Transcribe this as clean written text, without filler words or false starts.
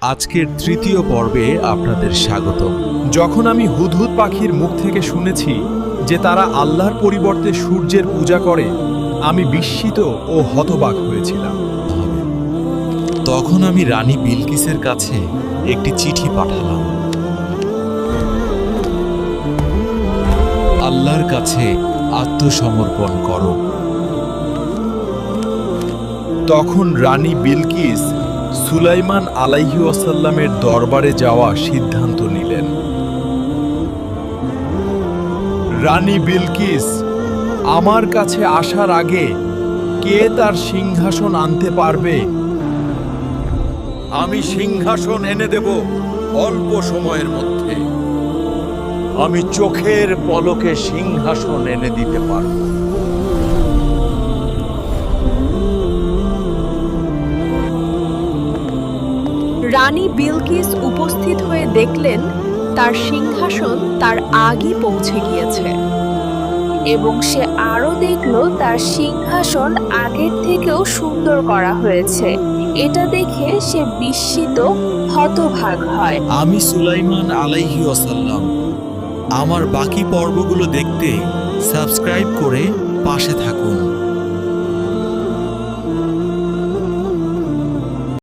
আজকের তৃতীয় পর্বে আপনাদের স্বাগতম। যখন আমি হুদহুদ পাখির মুখ থেকে শুনেছি যে তারা আল্লাহর পরিবর্তে সূর্যের পূজা করে, আমি বিস্মিত ও হতবাক হয়েছিলাম। তখন আমি রানী বিলকিসের কাছে একটি চিঠি পাঠালাম। আল্লাহর কাছে আত্মসমর্পণ করো। তখন রানী বিলকিস সুলাইমান আলাইহি ওয়াসাল্লামের দরবারে যাওয়া সিদ্ধান্ত নিলেন। রানী বিলকিস আমার কাছে আসার আগে কে তার সিংহাসন আনতে পারবে? আমি সিংহাসন এনে দেব অল্প সময়ের মধ্যে। আমি চোখের পলকে সিংহাসন এনে দিতে পারব। রানী বিলকিস উপস্থিত হয়ে দেখলেন তার সিংহাসন তার আগেই পৌঁছে গিয়েছে এবং সে আরো দেখলো তার সিংহাসন আগের থেকেও সুন্দর করা হয়েছে। এটা দেখে সে বিস্মিত হতভাগ হয়। আমি সুলাইমান আলাইহি ওয়াসাল্লাম। আমার বাকি পর্বগুলো দেখতে সাবস্ক্রাইব করে পাশে থাকুন।